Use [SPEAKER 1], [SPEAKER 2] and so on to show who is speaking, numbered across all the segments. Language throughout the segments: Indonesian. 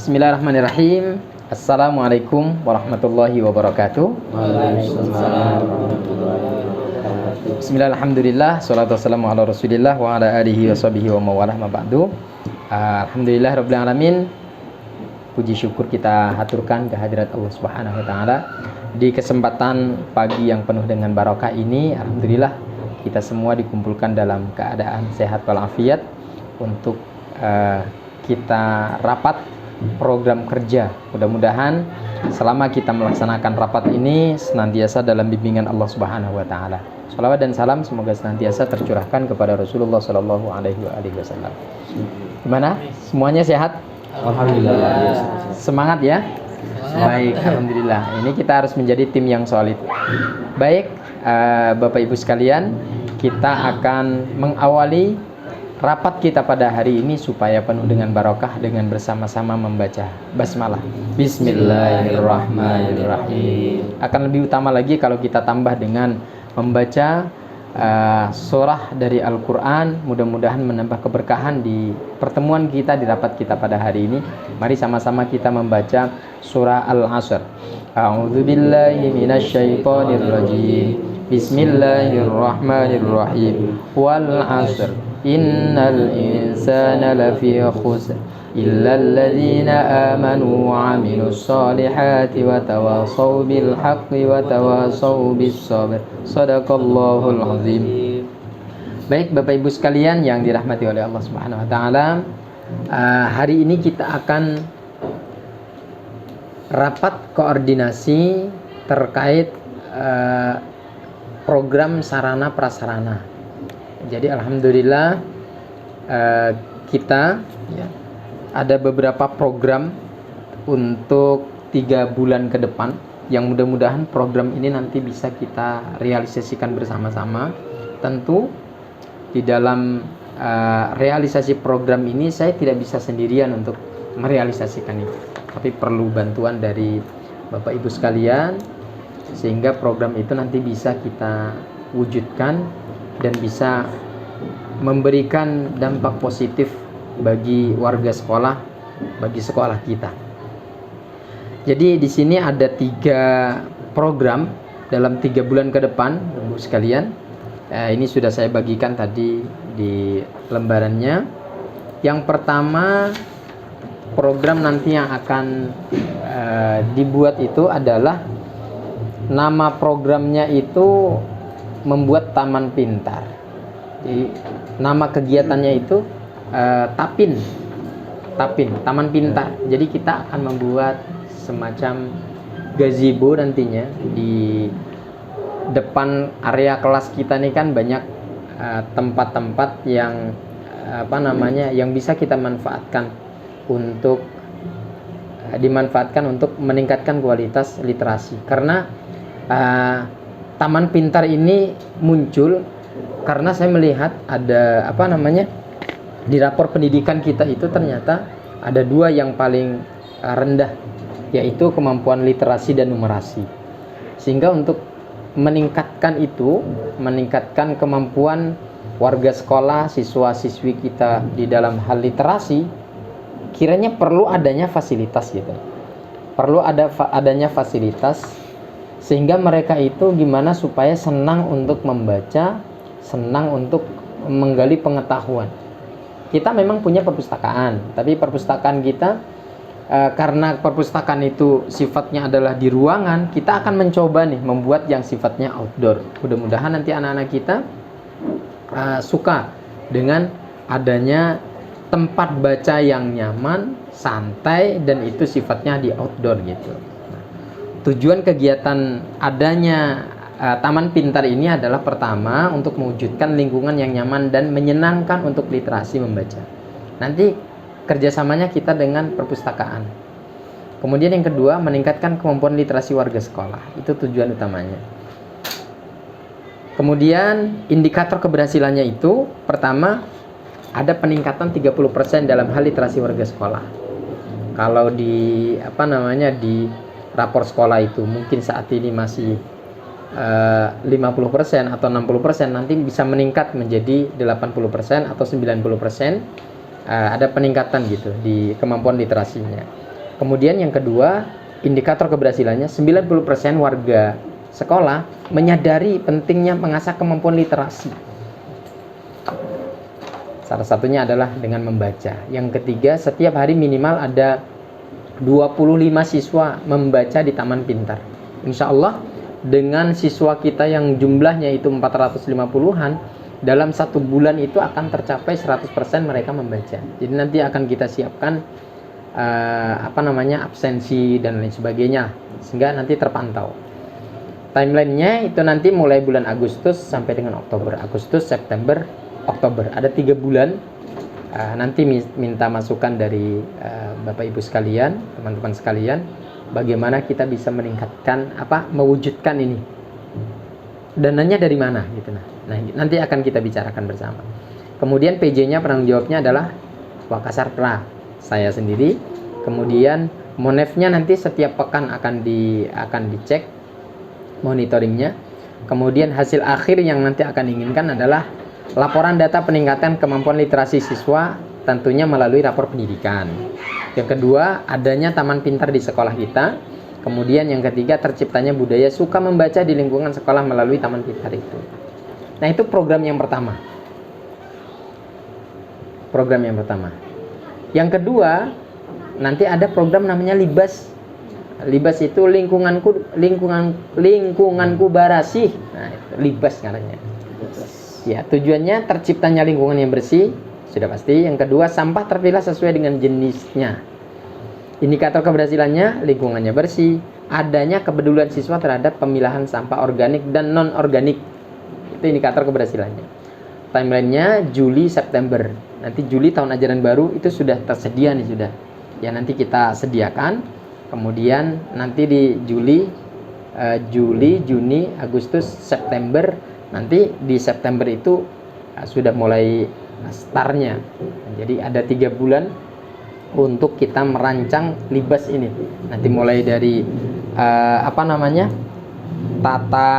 [SPEAKER 1] Bismillahirrahmanirrahim. Assalamualaikum warahmatullahi wabarakatuh.
[SPEAKER 2] Waalaikumsalam warahmatullahi wabarakatuh.
[SPEAKER 1] Bismillah, alhamdulillah, salatu wassalamu ala rasulillah wa ala alihi wa sahbihi wa mawalah ma ba'du. Alhamdulillah rabbil alamin. Puji syukur kita haturkan kehadirat Allah Subhanahu wa taala di kesempatan pagi yang penuh dengan barokah ini. Alhamdulillah kita semua dikumpulkan dalam keadaan sehat walafiat untuk kita rapat program kerja. Mudah-mudahan selama kita melaksanakan rapat ini senantiasa dalam bimbingan Allah Subhanahu wa taala. Shalawat dan salam semoga senantiasa tercurahkan kepada Rasulullah sallallahu alaihi wasallam. Gimana? Semuanya sehat?
[SPEAKER 2] Alhamdulillah.
[SPEAKER 1] Semangat ya? Baik, alhamdulillah. Ini kita harus menjadi tim yang solid. Baik, Bapak Ibu sekalian, kita akan mengawali rapat kita pada hari ini supaya penuh dengan barokah dengan bersama-sama membaca basmalah. Bismillahirrahmanirrahim. Akan lebih utama lagi kalau kita tambah dengan membaca surah dari Al-Quran. Mudah-mudahan menambah keberkahan di pertemuan kita, di rapat kita pada hari ini. Mari sama-sama kita membaca surah Al-Asr. A'udzubillahi minasyaitonirrajim. Bismillahirrahmanirrahim. Wal 'asr innal insana lafi khusr illa alladhina amanu wa 'amilus solihati wa tawasaw bil haqqi wa tawasaw bis sabr. Shadaqallahul azim. Baik Bapak Ibu sekalian yang dirahmati oleh Allah Subhanahu wa taala, hari ini kita akan rapat koordinasi terkait program sarana prasarana. Jadi alhamdulillah kita ya, ada beberapa program untuk 3 bulan ke depan yang mudah-mudahan program ini nanti bisa kita realisasikan bersama-sama. Tentu di dalam realisasi program ini saya tidak bisa sendirian untuk merealisasikan itu, tapi perlu bantuan dari Bapak Ibu sekalian sehingga program itu nanti bisa kita wujudkan dan bisa memberikan dampak positif bagi warga sekolah, bagi sekolah kita. Jadi di sini ada 3 program dalam 3 bulan ke depan, Ibu sekalian. Ini sudah saya bagikan tadi di lembarannya. Yang pertama, program nanti yang akan dibuat itu adalah, nama programnya itu membuat taman pintar. Jadi nama kegiatannya itu Tapin, taman pintar. Jadi kita akan membuat semacam gazebo nantinya di depan area kelas kita nih, kan banyak tempat-tempat yang yang bisa kita manfaatkan untuk dimanfaatkan untuk meningkatkan kualitas literasi. Karena taman pintar ini muncul karena saya melihat ada di rapor pendidikan kita itu ternyata ada 2 yang paling rendah, yaitu kemampuan literasi dan numerasi. Sehingga untuk meningkatkan meningkatkan kemampuan warga sekolah, siswa-siswi kita di dalam hal literasi, kiranya perlu adanya fasilitas gitu. Perlu adanya fasilitas sehingga mereka itu gimana supaya senang untuk membaca, senang untuk menggali pengetahuan. Kita memang punya perpustakaan, tapi perpustakaan kita karena perpustakaan itu sifatnya adalah di ruangan, kita akan mencoba nih membuat yang sifatnya outdoor. Mudah-mudahan nanti anak-anak kita suka dengan adanya tempat baca yang nyaman, santai, dan itu sifatnya di outdoor gitu. Tujuan kegiatan adanya Taman Pintar ini adalah pertama untuk mewujudkan lingkungan yang nyaman dan menyenangkan untuk literasi membaca. Nanti kerjasamanya kita dengan perpustakaan. Kemudian yang kedua, meningkatkan kemampuan literasi warga sekolah. Itu tujuan utamanya. Kemudian indikator keberhasilannya itu, pertama ada peningkatan 30% dalam hal literasi warga sekolah. Kalau di di rapor sekolah itu mungkin saat ini masih 50% atau 60%, nanti bisa meningkat menjadi 80% atau 90%. Ada peningkatan gitu di kemampuan literasinya. Kemudian yang kedua, indikator keberhasilannya 90% warga sekolah menyadari pentingnya mengasah kemampuan literasi. Salah satunya adalah dengan membaca. Yang ketiga, setiap hari minimal ada 25 siswa membaca di Taman Pintar. Insya Allah dengan siswa kita yang jumlahnya itu 450-an, dalam 1 bulan itu akan tercapai 100% mereka membaca. Jadi nanti akan kita siapkan absensi dan lain sebagainya, sehingga nanti terpantau. Timelinenya itu nanti mulai bulan Agustus sampai dengan Oktober. Agustus, September, Oktober. Ada 3 bulan. Nanti minta masukan dari Bapak Ibu sekalian, teman-teman sekalian, bagaimana kita bisa meningkatkan mewujudkan ini. Dananya dari mana gitu. Nah, nanti akan kita bicarakan bersama. Kemudian PJ-nya, penanggung jawabnya adalah Wakasarpra, saya sendiri. Kemudian Monef-nya nanti setiap pekan akan dicek monitoringnya. Kemudian hasil akhir yang nanti akan diinginkan adalah laporan data peningkatan kemampuan literasi siswa, tentunya melalui rapor pendidikan. Yang kedua, adanya taman pintar di sekolah kita. Kemudian yang ketiga, terciptanya budaya suka membaca di lingkungan sekolah melalui taman pintar itu. Nah, itu program yang pertama. Yang kedua, nanti ada program namanya Libas. Libas itu lingkunganku barasih. Nah, itu Libas namanya. Ya, tujuannya terciptanya lingkungan yang bersih, sudah pasti. Yang kedua, sampah terpilah sesuai dengan jenisnya. Indikator keberhasilannya, lingkungannya bersih, adanya kepedulian siswa terhadap pemilahan sampah organik dan non-organik. Itu indikator keberhasilannya. Timelinenya Juli September. Nanti Juli tahun ajaran baru itu sudah tersedia nih sudah. Ya, nanti kita sediakan. Kemudian nanti di Juli, Juni, Agustus, September. Nanti di September itu sudah mulai startnya. Jadi ada 3 bulan untuk kita merancang Libas ini. Nanti mulai dari tata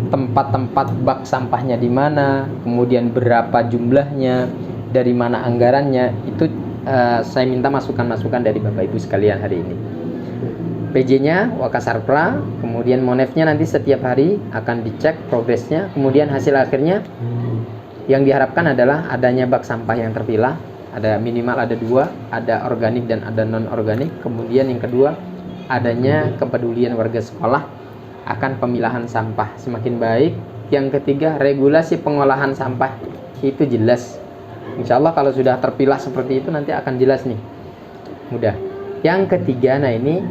[SPEAKER 1] tempat-tempat bak sampahnya di mana, kemudian berapa jumlahnya, dari mana anggarannya, itu saya minta masukan-masukan dari Bapak Ibu sekalian hari ini. PJ-nya Wakasarpra, kemudian Monef-nya nanti setiap hari akan dicek progresnya, kemudian hasil akhirnya yang diharapkan adalah adanya bak sampah yang terpilah, ada minimal ada 2, ada organik dan ada non-organik. Kemudian yang kedua, adanya kepedulian warga sekolah akan pemilahan sampah semakin baik. Yang ketiga, regulasi pengolahan sampah itu jelas. Insya Allah kalau sudah terpilah seperti itu nanti akan jelas nih, mudah. Yang ketiga, nah ini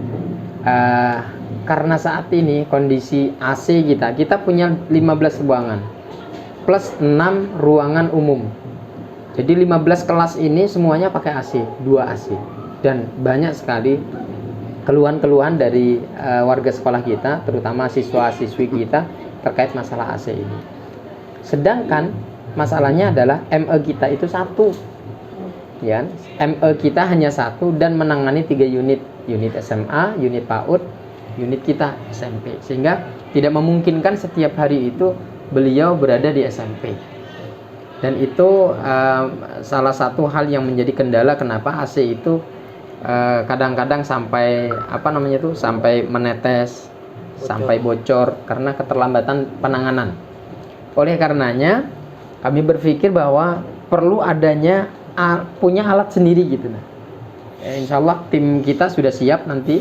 [SPEAKER 1] karena saat ini kondisi AC kita punya 15 ruangan plus 6 ruangan umum. Jadi 15 kelas ini semuanya pakai AC, 2 AC. Dan banyak sekali keluhan-keluhan dari warga sekolah kita, terutama siswa-siswi kita terkait masalah AC ini. Sedangkan masalahnya adalah ME kita itu 1. Ya, ME kita hanya 1 dan menangani 3 unit SMA, unit PAUD, unit kita SMP, sehingga tidak memungkinkan setiap hari itu beliau berada di SMP. Dan itu salah satu hal yang menjadi kendala kenapa AC itu kadang-kadang sampai sampai menetes, sampai bocor karena keterlambatan penanganan. Oleh karenanya kami berpikir bahwa perlu adanya punya alat sendiri gitu. Insya Allah tim kita sudah siap nanti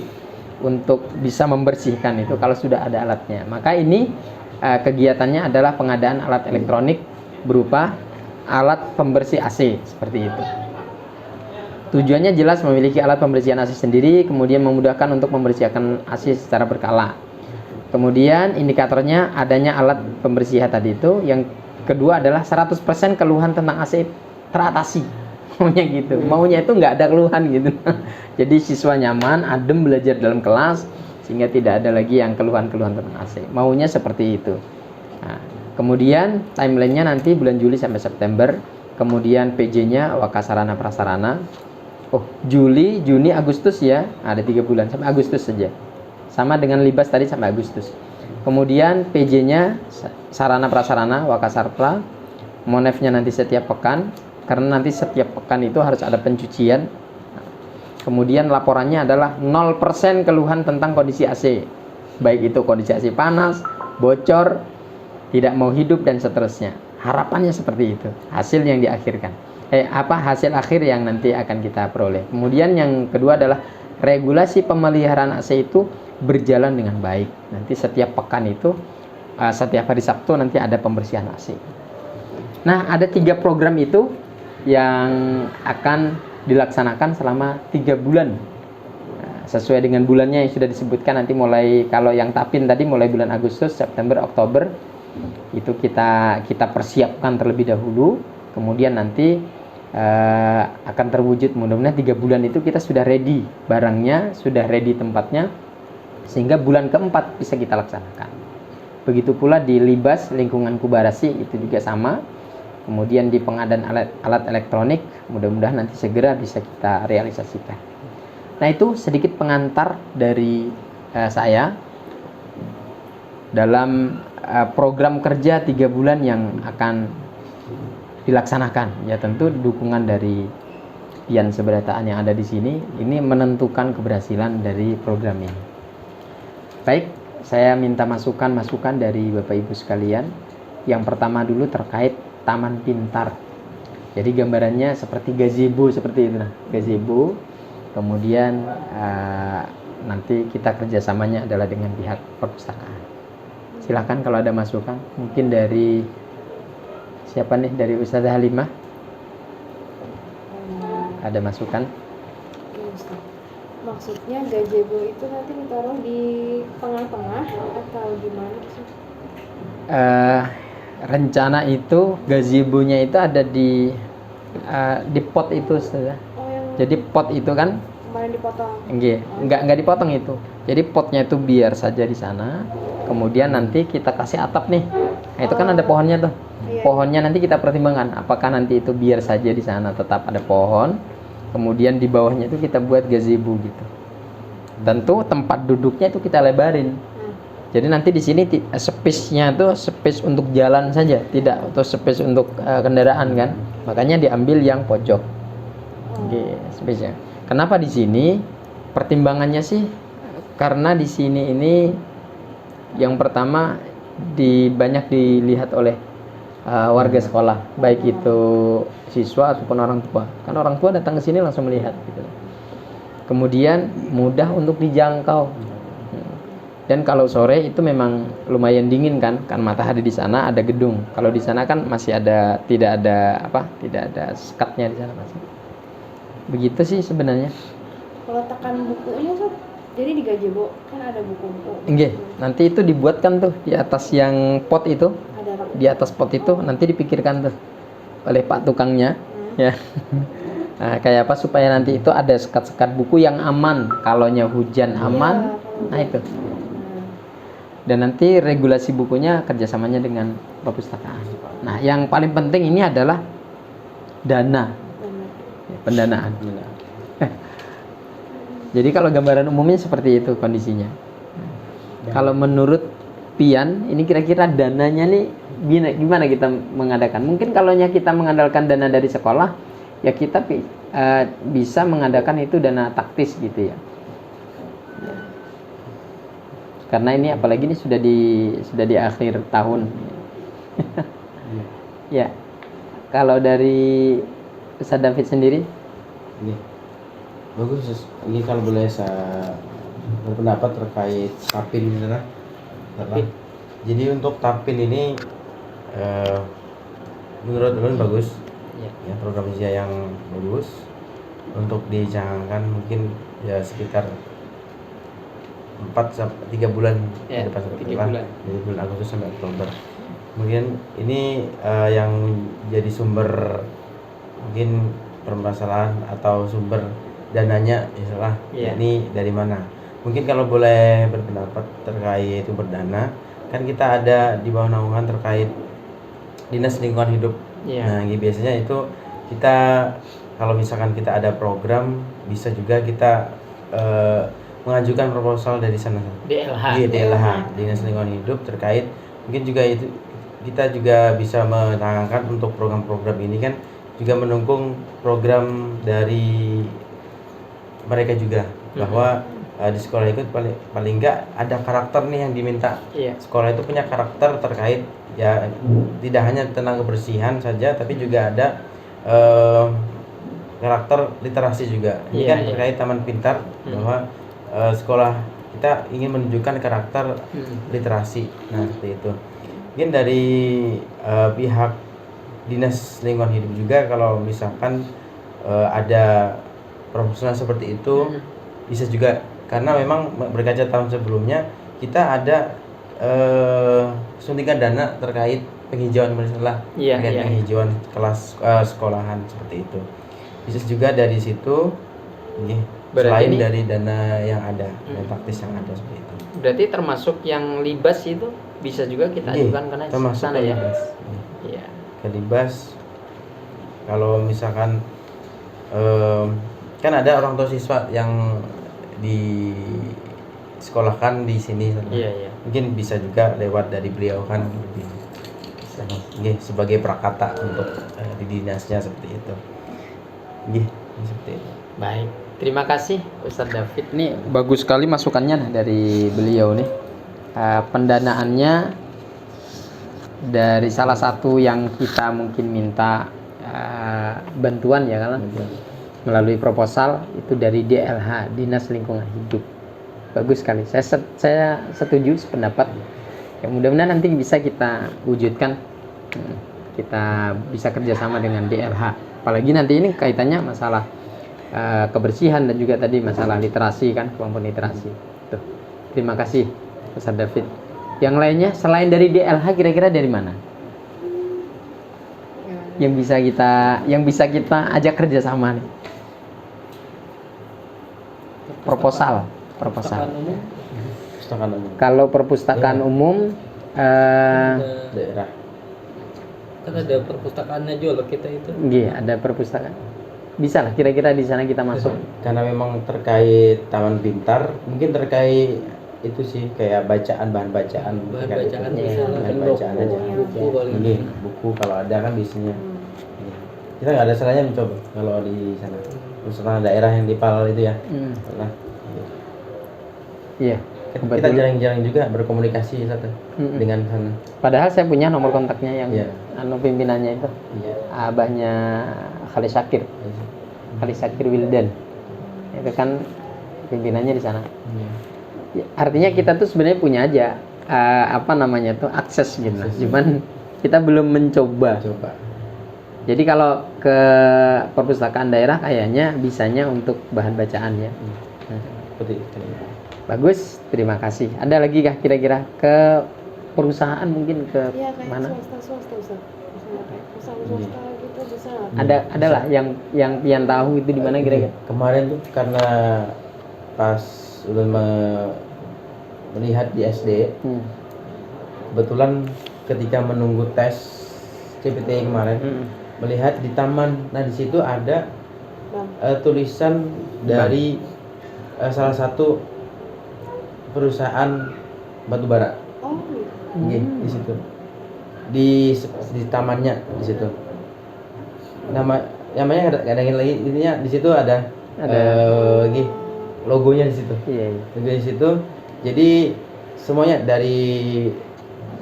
[SPEAKER 1] untuk bisa membersihkan itu kalau sudah ada alatnya. Maka ini kegiatannya adalah pengadaan alat elektronik berupa alat pembersih AC seperti itu. Tujuannya jelas memiliki alat pembersihan AC sendiri, kemudian memudahkan untuk membersihkan AC secara berkala. Kemudian indikatornya adanya alat pembersihan tadi itu. Yang kedua adalah 100% keluhan tentang AC teratasi. Maunya gitu, maunya itu nggak ada keluhan gitu. Jadi siswa nyaman, adem belajar dalam kelas, sehingga tidak ada lagi yang keluhan-keluhan tentang AC. Maunya seperti itu. Nah, kemudian timelinenya nanti bulan Juli sampai September. Kemudian PJ-nya Wakasarana Prasarana. Juli, Juni, Agustus ya, ada 3 bulan sampai Agustus saja. Sama dengan Libas tadi sampai Agustus. Kemudian PJ-nya Sarana Prasarana Wakasarpra. Monef-nya nanti setiap pekan. Karena nanti setiap pekan itu harus ada pencucian. Kemudian laporannya adalah 0% keluhan tentang kondisi AC. Baik itu kondisi AC panas, bocor, tidak mau hidup dan seterusnya. Harapannya seperti itu. Hasil yang diakhirkan. Hasil akhir yang nanti akan kita peroleh. Kemudian yang kedua adalah regulasi pemeliharaan AC itu berjalan dengan baik. Nanti setiap pekan itu, setiap hari Sabtu nanti ada pembersihan AC. Nah, ada 3 program itu yang akan dilaksanakan selama 3 bulan. Sesuai dengan bulannya yang sudah disebutkan, nanti mulai, kalau yang Tapin tadi mulai bulan Agustus, September, Oktober itu kita persiapkan terlebih dahulu. Kemudian nanti akan terwujud, mudah-mudahan 3 bulan itu kita sudah ready barangnya, sudah ready tempatnya, sehingga bulan keempat bisa kita laksanakan. Begitu pula di Libas lingkungan Kubarasi itu juga sama. Kemudian di pengadaan alat elektronik, mudah-mudahan nanti segera bisa kita realisasikan. Nah, itu sedikit pengantar dari saya dalam program kerja 3 bulan yang akan dilaksanakan. Ya, tentu dukungan dari Pian Seberataan yang ada di sini ini menentukan keberhasilan dari program ini. Baik, saya minta masukan dari Bapak Ibu sekalian. Yang pertama dulu terkait Taman Pintar. Jadi gambarannya seperti gazebo seperti itu, gazebo. Kemudian nanti kita kerjasamanya adalah dengan pihak perpustakaan. Silakan kalau ada masukan, mungkin dari siapa nih, dari Ustazah Halimah? Ada masukan?
[SPEAKER 3] Maksudnya gazebo itu nanti ditaruh di tengah-tengah atau gimana sih?
[SPEAKER 1] Rencana itu gazebo-nya itu ada di pot itu, Ustazah. Jadi pot itu kan
[SPEAKER 3] Kemarin dipotong.
[SPEAKER 1] Enggak dipotong itu. Jadi potnya itu biar saja di sana. Kemudian nanti kita kasih atap nih. Nah, itu kan ada pohonnya tuh.
[SPEAKER 3] Iya.
[SPEAKER 1] Pohonnya nanti kita pertimbangkan apakah nanti itu biar saja di sana tetap ada pohon. Kemudian di bawahnya itu kita buat gazebo gitu. Tentu tempat duduknya itu kita lebarin. Jadi nanti di sini space-nya tuh space untuk jalan saja, tidak atau space untuk kendaraan kan. Makanya diambil yang pojok. Space-nya. Kenapa di sini? Pertimbangannya sih karena di sini ini yang pertama banyak dilihat oleh warga sekolah, baik itu siswa ataupun orang tua. Kan orang tua datang ke sini langsung melihat gitu. Kemudian mudah untuk dijangkau. Dan kalau sore itu memang lumayan dingin kan matahari di sana, ada gedung. Kalau di sana kan masih tidak ada sekatnya di sana masih. Begitu sih sebenarnya.
[SPEAKER 3] Kalau tekan bukunya tuh, jadi di gazebo kan ada buku-buku.
[SPEAKER 1] Nanti itu dibuatkan tuh di atas yang pot itu. Di atas pot itu nanti dipikirkan tuh oleh Pak tukangnya, ya. Nah, kayak apa supaya nanti itu ada sekat-sekat buku yang aman, kalaunya hujan aman. Nah itu. Dan nanti regulasi bukunya kerjasamanya dengan perpustakaan. Nah, yang paling penting ini adalah dana, pendanaan. Jadi kalau gambaran umumnya seperti itu kondisinya. Kalau menurut Pian, ini kira-kira dananya nih gimana kita mengadakan? Mungkin kalau kita mengandalkan dana dari sekolah, ya kita bisa mengadakan itu dana taktis gitu ya. Karena ini apalagi ini sudah di akhir tahun. Ya. Kalau dari Ustaz David sendiri?
[SPEAKER 2] Bagus. Ini kalau boleh saya berpendapat terkait Tapin ini, jadi untuk Tapin ini menurut teman bagus. Ya, program kerja yang bagus untuk dicanangkan mungkin ya sekitar 3 bulan
[SPEAKER 1] Ya,
[SPEAKER 2] depan
[SPEAKER 1] 3 bulan.
[SPEAKER 2] Dari bulan Agustus sampai Oktober. Kemudian ini yang jadi sumber mungkin permasalahan atau sumber dananya istilah ini dari mana? Mungkin kalau boleh berpendapat terkait sumber dana, kan kita ada di bawah naungan terkait Dinas Lingkungan Hidup. Nah, biasanya itu kita kalau misalkan kita ada program bisa juga kita mengajukan proposal dari sana. DLH, Dinas Lingkungan Hidup terkait mungkin juga itu kita juga bisa menangkan untuk program-program ini kan juga mendukung program dari mereka juga bahwa di sekolah itu paling enggak ada karakter nih yang diminta.
[SPEAKER 1] Iya.
[SPEAKER 2] Sekolah itu punya karakter terkait ya tidak hanya tentang kebersihan saja, tapi juga ada karakter literasi juga. Ini
[SPEAKER 1] Iya,
[SPEAKER 2] kan
[SPEAKER 1] iya.
[SPEAKER 2] terkait Taman Pintar bahwa sekolah kita ingin menunjukkan karakter literasi. Nah, seperti itu. Mungkin dari pihak Dinas Lingkungan Hidup juga kalau misalkan ada profesional seperti itu bisa juga, karena memang berkaca tahun sebelumnya kita ada suntikan dana terkait penghijauan misalnya
[SPEAKER 1] Iya,
[SPEAKER 2] terkait
[SPEAKER 1] iya.
[SPEAKER 2] penghijauan kelas sekolahan seperti itu. Bisa juga dari situ,
[SPEAKER 1] Berarti
[SPEAKER 2] selain
[SPEAKER 1] ini-
[SPEAKER 2] dari dana yang ada, dan praktis yang ada seperti itu.
[SPEAKER 1] Berarti termasuk yang libas itu bisa juga kita
[SPEAKER 2] Iya,
[SPEAKER 1] ajukan karena
[SPEAKER 2] termasuk
[SPEAKER 1] sana ya.
[SPEAKER 2] Kelibas.
[SPEAKER 1] Iya.
[SPEAKER 2] Kelibas, kalau misalkan kan ada orang tua siswa yang disekolahkan di sini,
[SPEAKER 1] Iya, iya.
[SPEAKER 2] mungkin bisa juga lewat dari beliau kan lebih sebagai prakata untuk di dinasnya seperti itu. Seperti itu.
[SPEAKER 1] Baik, terima kasih Ustadz David. Nih bagus sekali masukannya dari beliau nih. Pendanaannya dari salah satu yang kita mungkin minta bantuan ya kan, melalui proposal itu dari DLH, Dinas Lingkungan Hidup. Bagus sekali. Saya setuju sependapat. Ya, mudah-mudahan nanti bisa kita wujudkan. Kita bisa kerjasama dengan DLH. Apalagi nanti ini kaitannya masalah kebersihan dan juga tadi masalah literasi kan, kemampuan literasi. Tuh. Terima kasih Ustadz David. Yang lainnya selain dari DLH kira-kira dari mana? Yang bisa kita ajak kerjasama nih. Proposal.
[SPEAKER 4] Perpustakaan umum
[SPEAKER 2] Pustakaan umum
[SPEAKER 1] Kalau perpustakaan umum
[SPEAKER 2] daerah.
[SPEAKER 4] kan ada perpustakaannya juga loh kita itu.
[SPEAKER 1] iya, ada perpustakaan. Bisa lah kira-kira di sana kita masuk.
[SPEAKER 2] Karena memang terkait Taman Pintar, mungkin terkait itu sih kayak bahan bacaan
[SPEAKER 4] Bahan
[SPEAKER 2] terkait
[SPEAKER 4] bacaan
[SPEAKER 2] itu.
[SPEAKER 4] bisa lah,
[SPEAKER 2] Bahan
[SPEAKER 4] kan
[SPEAKER 2] bacaan aja.
[SPEAKER 4] buku paling.
[SPEAKER 2] Ini buku kalau ada kan biasanya. Iya. Kita nggak ada salahnya mencoba kalau di sana. Misalnya daerah yang di PAL itu ya. Nah,
[SPEAKER 1] Iya.
[SPEAKER 2] kita
[SPEAKER 1] Kebetulan.
[SPEAKER 2] jarang-jarang juga berkomunikasi satu dengan sana.
[SPEAKER 1] Padahal saya punya nomor kontaknya yang
[SPEAKER 2] Iya.
[SPEAKER 1] pimpinannya itu
[SPEAKER 2] Iya.
[SPEAKER 1] abahnya Khalid Syakir Wildan. Itu kan pimpinannya di sana.
[SPEAKER 2] Iya.
[SPEAKER 1] Ya, artinya kita tuh sebenarnya punya aja akses gitu. Cuman kita belum mencoba.
[SPEAKER 2] Coba.
[SPEAKER 1] Jadi kalau ke perpustakaan daerah kayaknya bisanya untuk bahan bacaan ya.
[SPEAKER 2] Seperti itu.
[SPEAKER 1] Bagus, terima kasih. Ada lagi kah kira-kira ke perusahaan mungkin ke
[SPEAKER 3] Iya, kayak
[SPEAKER 1] mana?
[SPEAKER 3] swasta Ustaz. Misalnya kayak perusahaan swasta gitu bisa lah.
[SPEAKER 1] Ada lah yang pian tahu itu di mana kira-kira?
[SPEAKER 2] Kemarin tuh karena pas udah melihat di SD, kebetulan ketika menunggu tes CPT kemarin melihat di taman, nah di situ ada tulisan dari salah satu perusahaan batubara.
[SPEAKER 3] Oh,
[SPEAKER 2] Di situ di tamannya di situ. Namanya nggak ada lagi, intinya di situ ada logonya di situ.
[SPEAKER 1] Iya.
[SPEAKER 2] Logo di situ. Jadi semuanya dari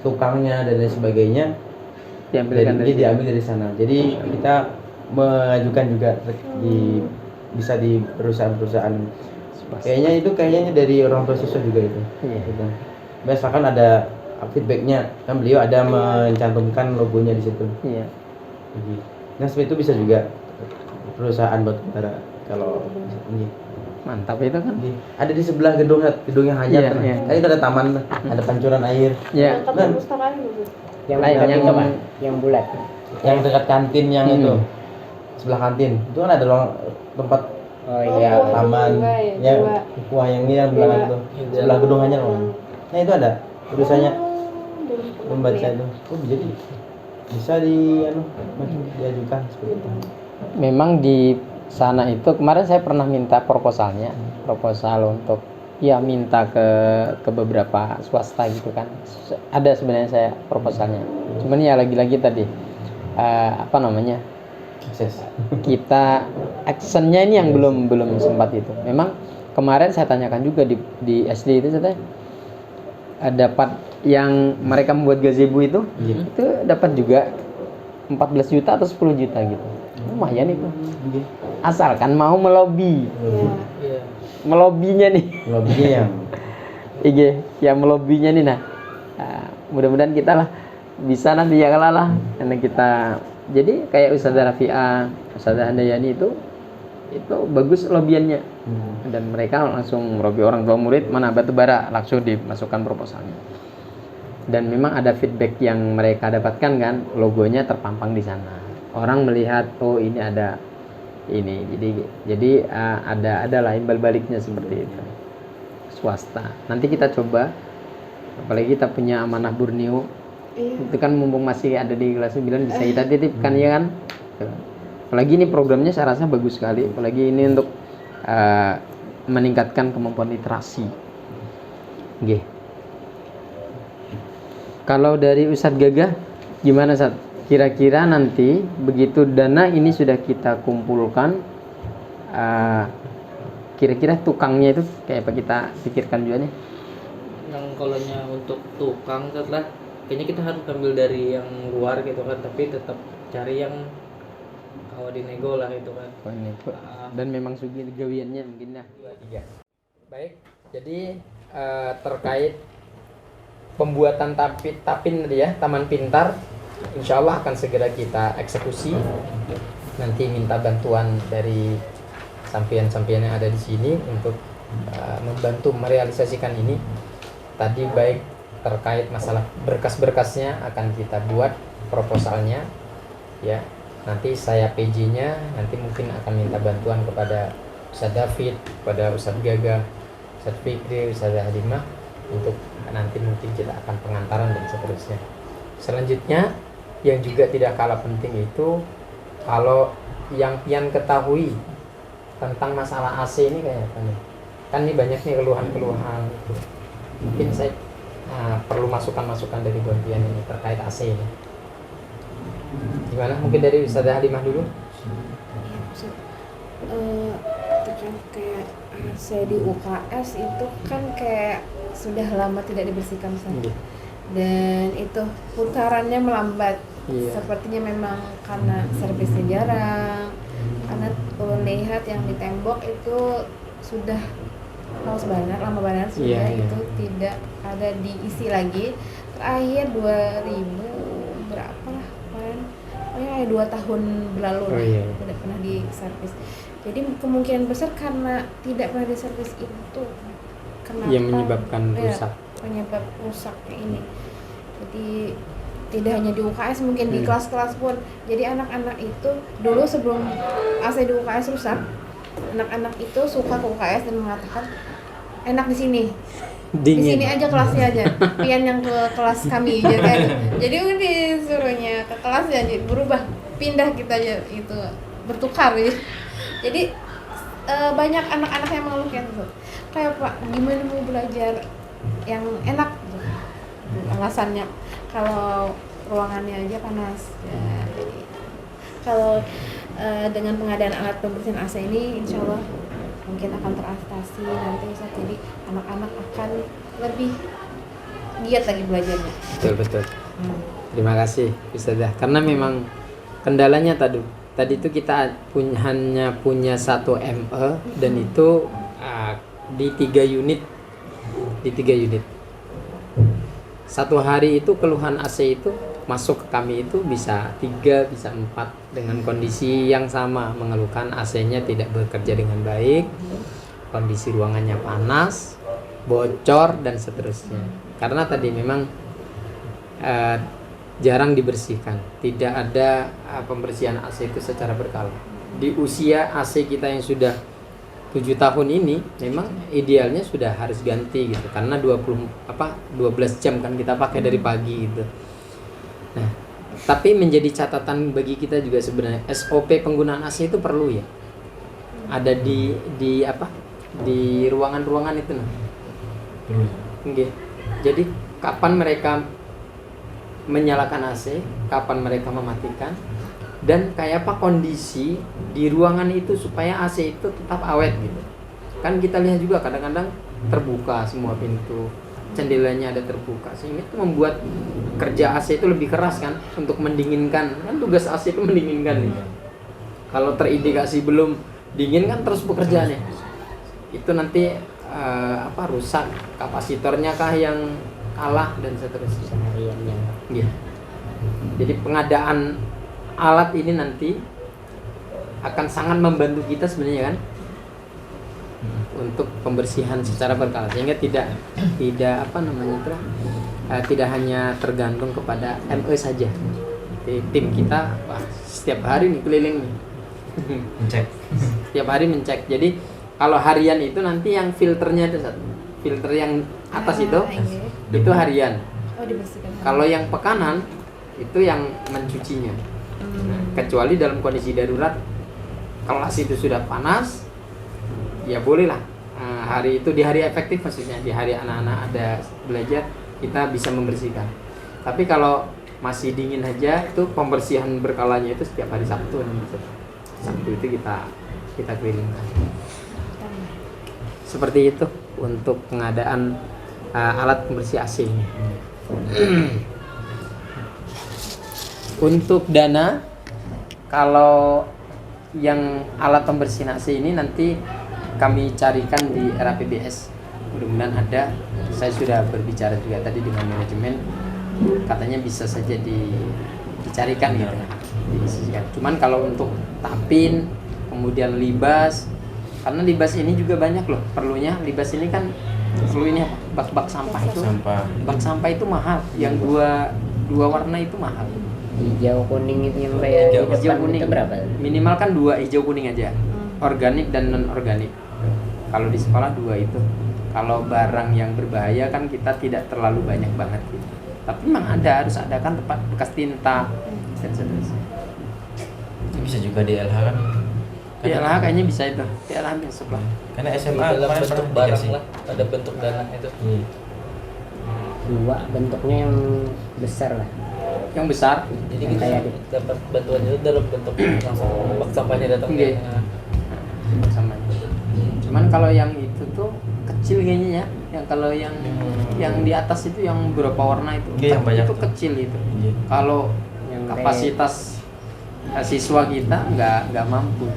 [SPEAKER 2] tukangnya dan lain sebagainya diambil dari sana. Jadi kita mengajukan juga bisa di perusahaan-perusahaan. Kayaknya dari orang tua siswa juga itu.
[SPEAKER 1] Iya.
[SPEAKER 2] Gitu. Misalkan ada feedbacknya, kan beliau ada mencantumkan logonya di situ.
[SPEAKER 1] Iya.
[SPEAKER 2] Nah seperti itu bisa juga perusahaan batubara kalau ini.
[SPEAKER 1] Mantap itu kan.
[SPEAKER 2] Ada di sebelah gedung yang hanyut.
[SPEAKER 1] Iya, iya.
[SPEAKER 2] Kan itu ada taman, ada pancuran air.
[SPEAKER 1] Ya.
[SPEAKER 3] Tempat perpustakaan gitu.
[SPEAKER 1] Yang bulat.
[SPEAKER 2] Yang dekat kantin yang itu. Sebelah kantin. Itu kan ada ruang tempat taman ya, kuah yang ini yang belakang itu. Sebelah gedung hanyut. Nah, itu ada tulisannya membaca itu. Oh, jadi bisa diajukan seperti itu.
[SPEAKER 1] Memang di sana itu kemarin saya pernah minta proposal untuk minta ke beberapa swasta gitu kan. Ada sebenarnya saya proposalnya. Cuman ya lagi-lagi tadi
[SPEAKER 2] Akses.
[SPEAKER 1] kita actionnya ini yang belum sempat itu. Memang kemarin saya tanyakan juga di SD itu, saya tanya, dapat yang mereka membuat gazebo itu dapat juga 14 juta atau 10 juta gitu, lumayan itu, asalkan mau melobi.
[SPEAKER 4] Iya.
[SPEAKER 1] Melobinya nih
[SPEAKER 2] Lobbynya yang
[SPEAKER 1] yang melobinya nih. Nah, mudah-mudahan kita lah bisa nanti ya lah karena kita jadi kayak Ustazah Rafi'ah, Ustazah Handayani itu bagus lobiannya. Dan mereka langsung melobi orang tua murid mana batu bara, langsung dimasukkan proposalnya. Dan memang ada feedback yang mereka dapatkan kan, logonya terpampang di sana. Orang melihat oh ini ada ini. Jadi ada lah imbal baliknya seperti itu. Swasta. Nanti kita coba, apalagi kita punya amanah Borneo. Itu kan mumpung masih ada di kelas 9 bisa kita titipkan ya kan. Apalagi ini programnya saya rasa bagus sekali, apalagi ini untuk meningkatkan kemampuan literasi. Oke. Kalau dari Ustadz Gagah gimana Ustadz? Kira-kira nanti begitu dana ini sudah kita kumpulkan, kira-kira tukangnya itu kayak apa, kita pikirkan juga nih.
[SPEAKER 4] Yang kalaunya untuk tukang setelah kayaknya kita harus ambil dari yang luar gitu kan, tapi tetap cari yang kalau dinego lah itu kan.
[SPEAKER 1] Dan memang sugi gawiannya mungkin dah. Baik, jadi terkait pembuatan tapin tadi ya, Taman Pintar, insya Allah akan segera kita eksekusi. Nanti minta bantuan dari sampian-sampian yang ada di sini untuk membantu merealisasikan ini. Tadi baik terkait masalah berkas-berkasnya akan kita buat proposalnya, ya. Nanti saya PJ-nya, nanti mungkin akan minta bantuan kepada Ustadz David, kepada Ustadz Gagah, Ustadz Fikri, Ustadz Halimah untuk nanti mungkin kita akan pengantaran dan seterusnya. Selanjutnya yang juga tidak kalah penting itu, kalau yang pian ketahui tentang masalah AC ini kayak apa nih? Kan ini banyak nih keluhan-keluhan gitu. Mungkin saya perlu masukan-masukan dari Buan Pian ini terkait AC ini. Gimana? Mungkin dari Ustazah Halimah dulu.
[SPEAKER 3] Iya, Ustaz. Terkait kayak AC di UKS itu kan kayak sudah lama tidak dibersihkan, Ustaz. Dan itu putarannya melambat. Sepertinya memang karena servisnya jarang. Karena ulun lihat yang di tembok itu sudah lama banget sudah itu tidak ada diisi lagi. Terakhir 2000 berapa lah kemarin, kayak 2 tahun berlalu lah tidak pernah diservis. Jadi kemungkinan besar karena tidak pernah diservis itu kenapa
[SPEAKER 1] yang menyebabkan rusak.
[SPEAKER 3] Penyebab rusaknya ini. Jadi tidak hanya di UKS, mungkin di kelas-kelas pun. Jadi anak-anak itu dulu sebelum AC di UKS rusak, anak-anak itu suka ke UKS dan mengatakan enak di sini. Di sini aja kelasnya aja. Pian yang ke kelas kami aja kayak gitu. Jadi udah disuruhnya ke kelasnya aja berubah, pindah kita aja itu bertukar ya. Jadi banyak anak-anak yang mengeluh kayak Pak, gimana mau belajar yang enak gitu. Alasannya kalau ruangannya aja panas ya, jadi kalau dengan pengadaan alat pembersihan AC ini insya Allah mungkin akan teratasi nanti Ustaz. Jadi anak-anak akan lebih giat lagi belajarnya.
[SPEAKER 1] Betul. Terima kasih Ustazah. Karena memang kendalanya tadi itu kita hanya punya 1 ME dan itu di 3 unit. Satu hari itu keluhan AC itu masuk ke kami itu bisa 3, bisa 4 dengan kondisi yang sama, mengeluhkan AC-nya tidak bekerja dengan baik, kondisi ruangannya panas, bocor dan seterusnya. Karena tadi memang jarang dibersihkan, tidak ada pembersihan AC itu secara berkala. Di usia AC kita yang sudah 7 tahun ini memang idealnya sudah harus ganti gitu, karena 12 jam kan kita pakai dari pagi gitu. Nah, tapi menjadi catatan bagi kita juga sebenarnya SOP penggunaan AC itu perlu ya. Ada di ruangan-ruangan itu nah. Okay. Jadi kapan mereka menyalakan AC, kapan mereka mematikan, dan kayak apa kondisi di ruangan itu supaya AC itu tetap awet gitu. Kan kita lihat juga kadang-kadang terbuka semua pintu, jendelanya ada terbuka, sehingga itu membuat kerja AC itu lebih keras kan untuk mendinginkan. Kan tugas AC itu mendinginkan gitu. Kalau terindikasi belum dingin kan terus bekerjanya. Itu nanti rusak, kapasitornya kah yang kalah dan seterusnya. Iya. Jadi pengadaan alat ini nanti akan sangat membantu kita sebenarnya kan untuk pembersihan secara berkala, sehingga tidak tidak hanya tergantung kepada ME saja. Jadi, tim kita setiap hari nih keliling nih
[SPEAKER 2] Cek.
[SPEAKER 1] setiap hari mencek. Jadi kalau harian itu nanti yang filternya itu filter yang atas itu harian.
[SPEAKER 3] Oh, dibersihkan.
[SPEAKER 1] Kalau yang pekanan itu yang mencucinya. Kecuali dalam kondisi darurat, kelas itu sudah panas, ya bolehlah hari itu, di hari efektif maksudnya, di hari anak-anak ada belajar, kita bisa membersihkan. Tapi kalau masih dingin aja, itu pembersihan berkalanya itu setiap hari Sabtu. Sabtu itu kita kelilingkan. Seperti itu untuk pengadaan alat pembersih AC ini. Untuk dana, kalau yang alat pembersih AC ini nanti kami carikan di RAPBS. Mudah-mudahan ada. Saya sudah berbicara juga tadi dengan manajemen, katanya bisa saja dicarikan gitu. Disisikan. Cuman kalau untuk tapin, kemudian libas, karena libas ini juga banyak loh perlunya. Libas ini kan perlu ini apa? Bak sampah itu. Bak sampah itu mahal. Yang dua warna itu mahal.
[SPEAKER 5] Hijau kuning itu yang bayar di
[SPEAKER 1] Hijau
[SPEAKER 5] depan
[SPEAKER 1] kuning
[SPEAKER 5] itu berapa?
[SPEAKER 1] minimal kan 2 hijau kuning aja, organik dan non organik. Kalau di sekolah 2 itu. Kalau barang yang berbahaya kan kita tidak terlalu banyak banget gitu. Tapi memang harus ada kan tempat bekas tinta dan seterusnya.
[SPEAKER 2] Bisa juga di LH kan?
[SPEAKER 1] Di LH kayaknya bisa itu. Di LH besok lah.
[SPEAKER 2] Karena
[SPEAKER 4] Di
[SPEAKER 2] SMA
[SPEAKER 4] dalam
[SPEAKER 2] kemarin
[SPEAKER 4] bentuk
[SPEAKER 2] pernah
[SPEAKER 4] barang
[SPEAKER 2] dikasih.
[SPEAKER 4] lah, ada bentuk dana itu.
[SPEAKER 5] Dua bentuknya yang besar lah.
[SPEAKER 1] Yang besar.
[SPEAKER 4] Jadi
[SPEAKER 5] Yang
[SPEAKER 4] kita
[SPEAKER 5] kayak
[SPEAKER 4] dapat bantuan itu dalam bentuk langsung bak sampahnya datang.
[SPEAKER 1] Iya. Sama. Cuman kalau yang itu tuh kecil kayaknya ya. Yang kalau yang di atas itu yang berapa warna itu?
[SPEAKER 2] Iya, yang banyak
[SPEAKER 1] itu
[SPEAKER 2] tuh.
[SPEAKER 1] kecil itu.
[SPEAKER 2] Iya.
[SPEAKER 1] Kalau
[SPEAKER 5] Yang
[SPEAKER 1] kapasitas siswa kita nggak mampu.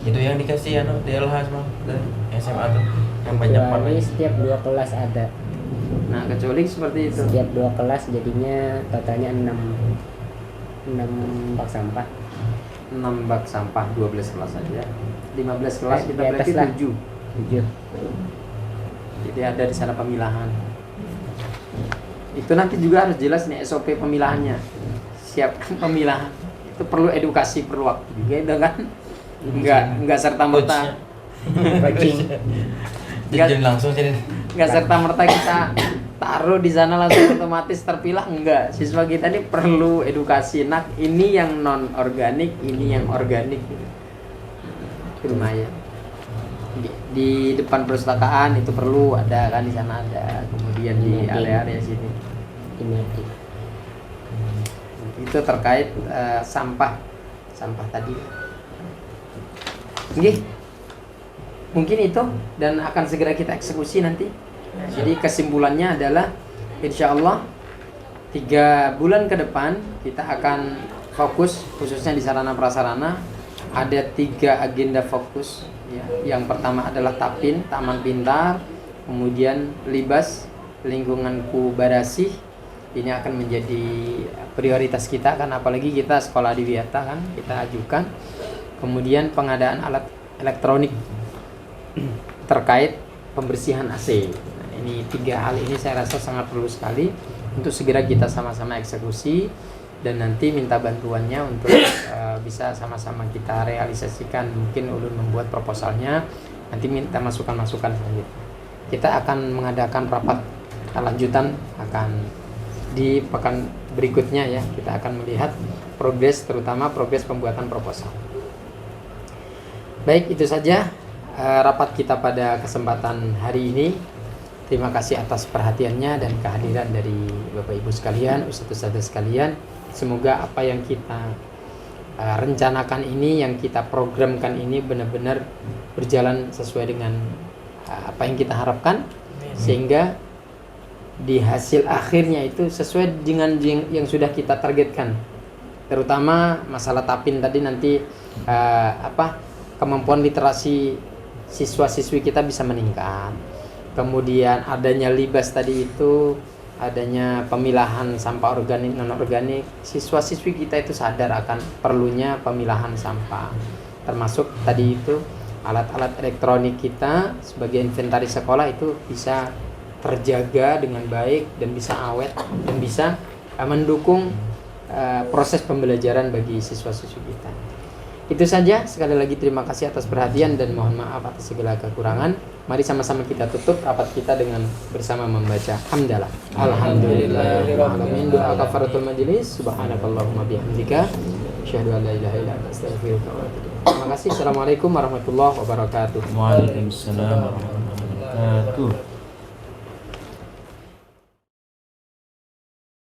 [SPEAKER 2] Itu yang dikasih di LH semua dari SMA tuh yang banyak
[SPEAKER 5] kecuali
[SPEAKER 2] warnanya.
[SPEAKER 5] setiap 2 kelas ada.
[SPEAKER 1] Nah, kecuali seperti itu.
[SPEAKER 5] Setiap 2 kelas jadinya totalnya 6 bak sampah.
[SPEAKER 1] 6 bak sampah 12 kelas saja. 15 kelas kita
[SPEAKER 5] Di atas
[SPEAKER 1] berarti
[SPEAKER 5] lah.
[SPEAKER 1] 7.
[SPEAKER 5] 7.
[SPEAKER 1] Jadi ada di sana pemilahan. Itu nanti juga harus jelas nih SOP pemilahannya. Siap pemilahan. Itu perlu edukasi, perlu waktu juga itu kan. Enggak serta merta.
[SPEAKER 5] Coaching.
[SPEAKER 2] Jadi langsung jadi
[SPEAKER 1] Enggak serta merta kita taruh di sana langsung otomatis terpilah, enggak. Siswa kita ini perlu edukasi. Nah, ini yang non organik, ini yang organik. Itu lumayan. Di depan perpustakaan itu perlu ada kan, di sana ada. Kemudian di area-area sini.
[SPEAKER 5] Ini
[SPEAKER 1] Itu terkait sampah tadi. Oke. Mungkin itu dan akan segera kita eksekusi nanti. Jadi kesimpulannya adalah insya Allah 3 bulan ke depan kita akan fokus khususnya di sarana prasarana. Ada 3 agenda fokus ya. Yang pertama adalah Tapin, Taman Pintar, kemudian Libas, Lingkunganku Barasih. Ini akan menjadi prioritas kita kan, apalagi kita sekolah di Wiata kan, kita ajukan. Kemudian pengadaan alat elektronik terkait pembersihan AC. Nah, ini 3 hal ini saya rasa sangat perlu sekali untuk segera kita sama-sama eksekusi dan nanti minta bantuannya untuk bisa sama-sama kita realisasikan. Mungkin Ulun membuat proposalnya, nanti minta masukan-masukan selanjutnya. Kita akan mengadakan rapat lanjutan akan di pekan berikutnya ya. Kita akan melihat progres, terutama progres pembuatan proposal. Baik, itu saja rapat kita pada kesempatan hari ini. Terima kasih atas perhatiannya dan kehadiran dari Bapak Ibu sekalian, Ustadz-ustadzah sekalian. Semoga apa yang kita rencanakan ini, yang kita programkan ini benar-benar berjalan sesuai dengan apa yang kita harapkan, sehingga di hasil akhirnya itu sesuai dengan yang sudah kita targetkan. Terutama masalah tapin tadi nanti kemampuan literasi siswa-siswi kita bisa meningkat. Kemudian adanya libas tadi itu, adanya pemilahan sampah organik non organik, siswa-siswi kita itu sadar akan perlunya pemilahan sampah. Termasuk tadi itu alat-alat elektronik kita sebagai inventaris sekolah itu bisa terjaga dengan baik dan bisa awet dan bisa mendukung proses pembelajaran bagi siswa-siswi kita. Itu saja, sekali lagi terima kasih atas perhatian dan mohon maaf atas segala kekurangan. Mari sama-sama kita tutup rapat kita dengan bersama membaca hamdalah. Alhamdulillahirabbil doa kafaratul majlis. Subhanakallahumma bihamdika asyhadu an la ilaha illa anta astaghfiruka wa atubu ilaik. Terima kasih. Assalamualaikum warahmatullahi wabarakatuh.
[SPEAKER 2] Waalaikumsalam warahmatullahi wabarakatuh.